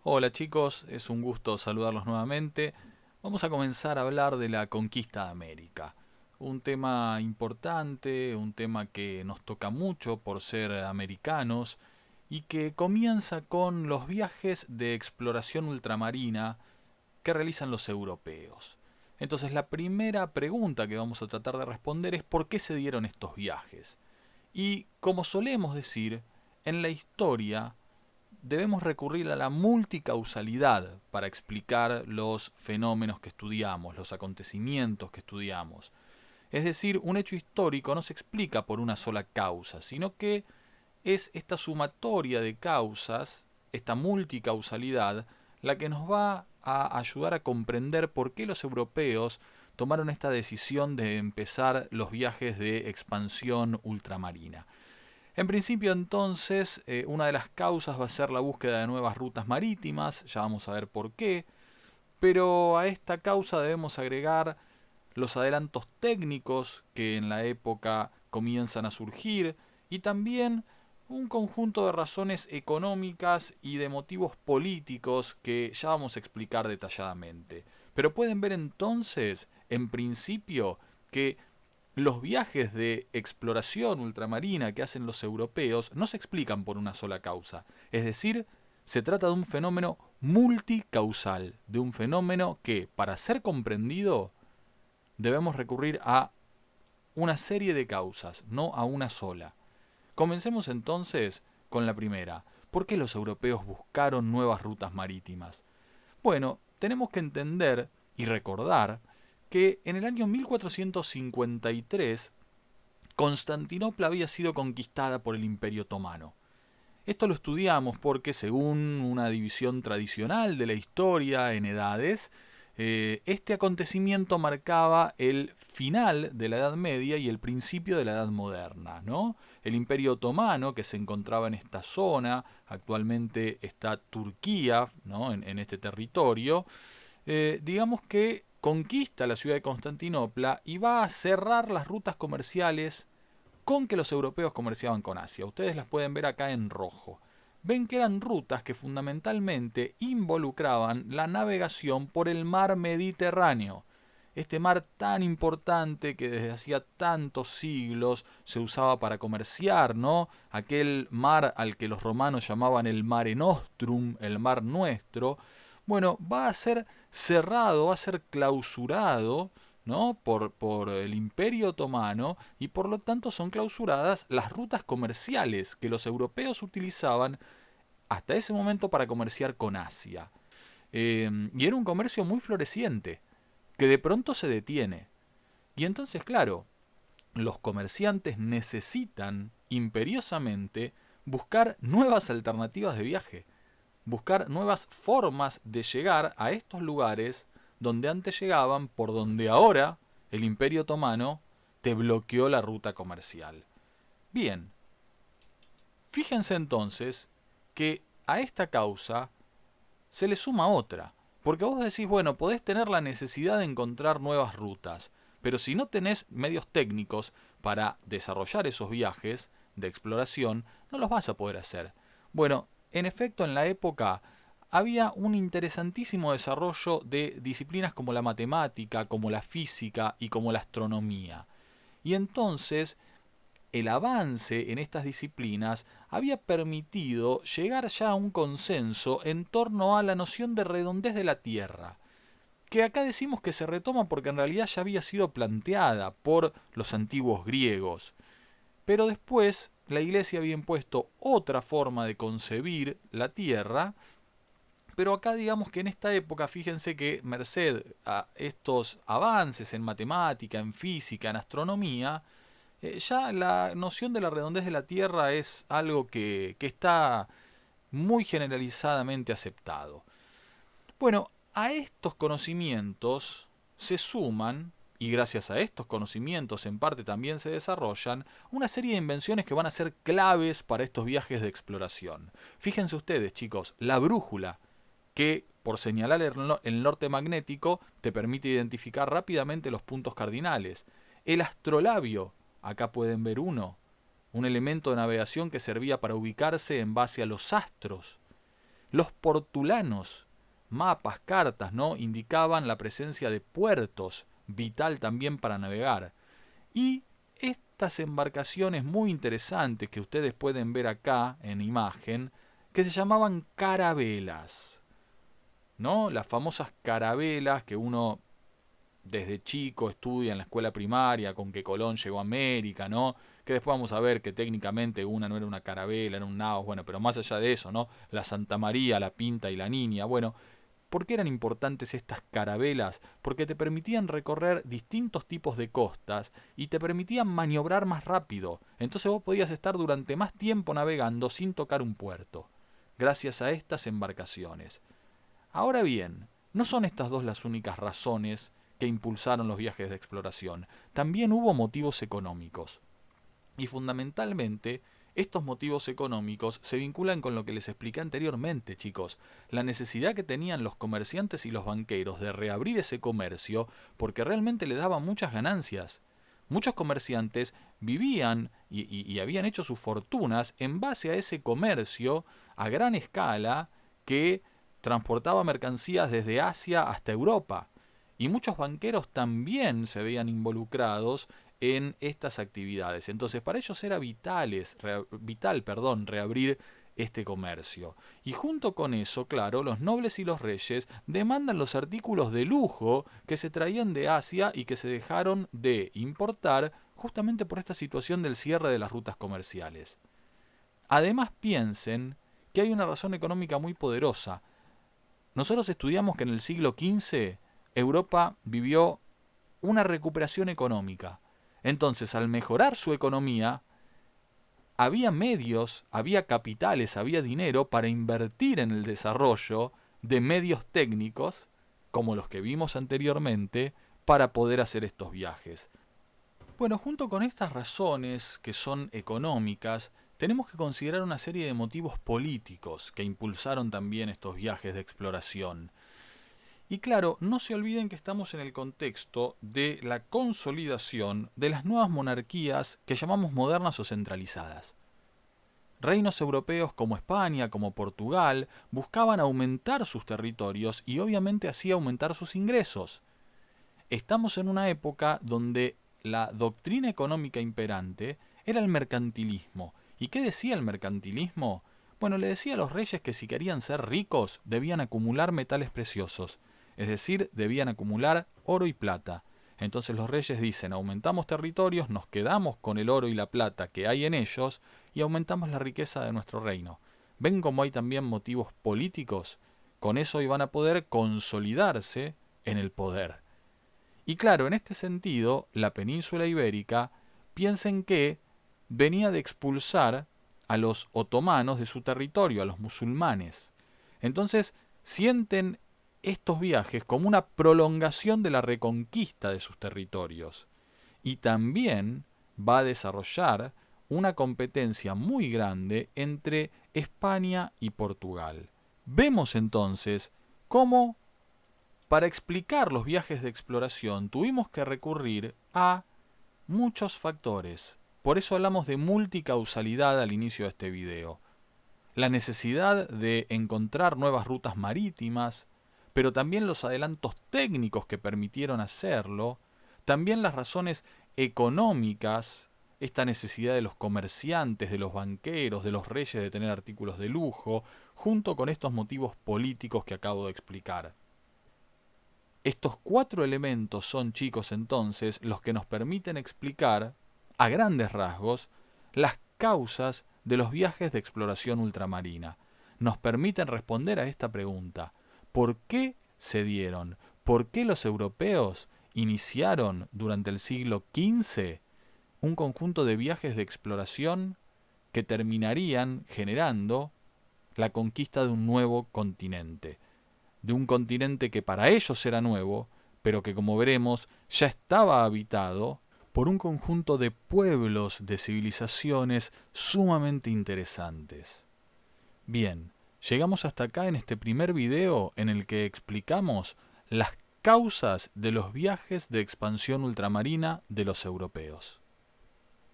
Hola chicos, es un gusto saludarlos nuevamente. Vamos a comenzar a hablar de la conquista de América. Un tema importante, un tema que nos toca mucho por ser americanos y que comienza con los viajes de exploración ultramarina que realizan los europeos. Entonces la primera pregunta que vamos a tratar de responder es ¿por qué se dieron estos viajes? Y como solemos decir, en la historia debemos recurrir a la multicausalidad para explicar los fenómenos que estudiamos, los acontecimientos que estudiamos. Es decir, un hecho histórico no se explica por una sola causa, sino que es esta sumatoria de causas, esta multicausalidad, la que nos va a ayudar a comprender por qué los europeos tomaron esta decisión de empezar los viajes de expansión ultramarina. En principio entonces, una de las causas va a ser la búsqueda de nuevas rutas marítimas, ya vamos a ver por qué, pero a esta causa debemos agregar los adelantos técnicos que en la época comienzan a surgir y también un conjunto de razones económicas y de motivos políticos que ya vamos a explicar detalladamente. Pero pueden ver entonces, en principio, que los viajes de exploración ultramarina que hacen los europeos no se explican por una sola causa. Es decir, se trata de un fenómeno multicausal, de un fenómeno que, para ser comprendido, debemos recurrir a una serie de causas, no a una sola. Comencemos entonces con la primera. ¿Por qué los europeos buscaron nuevas rutas marítimas? Bueno, tenemos que entender y recordar que en el año 1453 Constantinopla había sido conquistada por el Imperio Otomano. Esto lo estudiamos porque, según una división tradicional de la historia en edades, este acontecimiento marcaba el final de la Edad Media y el principio de la Edad Moderna, ¿no? El Imperio Otomano, que se encontraba en esta zona, actualmente está Turquía, ¿no? en este territorio, digamos que conquista la ciudad de Constantinopla y va a cerrar las rutas comerciales con que los europeos comerciaban con Asia. Ustedes las pueden ver acá en rojo. Ven que eran rutas que fundamentalmente involucraban la navegación por el mar Mediterráneo. Este mar tan importante que desde hacía tantos siglos se usaba para comerciar, ¿no? Aquel mar al que los romanos llamaban el Mare Nostrum, el mar nuestro. Bueno, va a ser cerrado, va a ser clausurado, ¿no? por el Imperio Otomano y por lo tanto son clausuradas las rutas comerciales que los europeos utilizaban hasta ese momento para comerciar con Asia. Y era un comercio muy floreciente, que de pronto se detiene. Y entonces, claro, los comerciantes necesitan imperiosamente buscar nuevas alternativas de viaje, buscar nuevas formas de llegar a estos lugares donde antes llegaban, por donde ahora el Imperio Otomano te bloqueó la ruta comercial. Bien, fíjense entonces que a esta causa se le suma otra. Porque vos decís, bueno, podés tener la necesidad de encontrar nuevas rutas, pero si no tenés medios técnicos para desarrollar esos viajes de exploración, no los vas a poder hacer. Bueno, en efecto, en la época había un interesantísimo desarrollo de disciplinas como la matemática, como la física y como la astronomía. Y entonces el avance en estas disciplinas había permitido llegar ya a un consenso en torno a la noción de redondez de la Tierra, que acá decimos que se retoma porque en realidad ya había sido planteada por los antiguos griegos. Pero después la Iglesia había impuesto otra forma de concebir la Tierra, pero acá digamos que en esta época, fíjense que merced a estos avances en matemática, en física, en astronomía, ya la noción de la redondez de la Tierra es algo que está muy generalizadamente aceptado. Bueno, a estos conocimientos se suman, y gracias a estos conocimientos en parte también se desarrollan, una serie de invenciones que van a ser claves para estos viajes de exploración. Fíjense ustedes, chicos, la brújula, que por señalar el norte magnético te permite identificar rápidamente los puntos cardinales. El astrolabio, acá pueden ver un elemento de navegación que servía para ubicarse en base a los astros. Los portulanos, mapas, cartas, ¿no?, indicaban la presencia de puertos, vital también para navegar. Y estas embarcaciones muy interesantes que ustedes pueden ver acá en imagen, que se llamaban carabelas, ¿no? Las famosas carabelas que uno desde chico estudia en la escuela primaria, con que Colón llegó a América, ¿no? Que después vamos a ver que técnicamente una no era una carabela, era un naos, bueno, pero más allá de eso, ¿no? La Santa María, la Pinta y la Niña, bueno, ¿por qué eran importantes estas carabelas? Porque te permitían recorrer distintos tipos de costas y te permitían maniobrar más rápido. Entonces vos podías estar durante más tiempo navegando sin tocar un puerto, gracias a estas embarcaciones. Ahora bien, no son estas dos las únicas razones que impulsaron los viajes de exploración. También hubo motivos económicos. Y fundamentalmente, estos motivos económicos se vinculan con lo que les expliqué anteriormente, chicos. La necesidad que tenían los comerciantes y los banqueros de reabrir ese comercio porque realmente le daba muchas ganancias. Muchos comerciantes vivían y habían hecho sus fortunas en base a ese comercio a gran escala que transportaba mercancías desde Asia hasta Europa. Y muchos banqueros también se veían involucrados en estas actividades. Entonces, para ellos era vital, reabrir este comercio. Y junto con eso, claro, los nobles y los reyes demandan los artículos de lujo que se traían de Asia y que se dejaron de importar justamente por esta situación del cierre de las rutas comerciales. Además, piensen que hay una razón económica muy poderosa. Nosotros estudiamos que en el siglo XV Europa vivió una recuperación económica. Entonces, al mejorar su economía, había medios, había capitales, había dinero para invertir en el desarrollo de medios técnicos, como los que vimos anteriormente, para poder hacer estos viajes. Bueno, junto con estas razones que son económicas, tenemos que considerar una serie de motivos políticos que impulsaron también estos viajes de exploración. Y claro, no se olviden que estamos en el contexto de la consolidación de las nuevas monarquías que llamamos modernas o centralizadas. Reinos europeos como España, como Portugal, buscaban aumentar sus territorios y obviamente así aumentar sus ingresos. Estamos en una época donde la doctrina económica imperante era el mercantilismo. ¿Y qué decía el mercantilismo? Bueno, le decía a los reyes que si querían ser ricos debían acumular metales preciosos, es decir, debían acumular oro y plata. Entonces los reyes dicen, aumentamos territorios, nos quedamos con el oro y la plata que hay en ellos y aumentamos la riqueza de nuestro reino. ¿Ven cómo hay también motivos políticos? Con eso iban a poder consolidarse en el poder. Y claro, en este sentido, la península ibérica, piensen que venía de expulsar a los otomanos de su territorio, a los musulmanes. Entonces, sienten estos viajes como una prolongación de la reconquista de sus territorios. Y también va a desarrollar una competencia muy grande entre España y Portugal. Vemos entonces cómo para explicar los viajes de exploración tuvimos que recurrir a muchos factores. Por eso hablamos de multicausalidad al inicio de este video. La necesidad de encontrar nuevas rutas marítimas, pero también los adelantos técnicos que permitieron hacerlo, también las razones económicas, esta necesidad de los comerciantes, de los banqueros, de los reyes de tener artículos de lujo, junto con estos motivos políticos que acabo de explicar. Estos 4 elementos son, chicos, entonces, los que nos permiten explicar, a grandes rasgos, las causas de los viajes de exploración ultramarina. Nos permiten responder a esta pregunta. ¿Por qué se dieron? ¿Por qué los europeos iniciaron durante el siglo XV un conjunto de viajes de exploración que terminarían generando la conquista de un nuevo continente? De un continente que para ellos era nuevo, pero que como veremos ya estaba habitado por un conjunto de pueblos, de civilizaciones sumamente interesantes. Bien, llegamos hasta acá en este primer video en el que explicamos las causas de los viajes de expansión ultramarina de los europeos.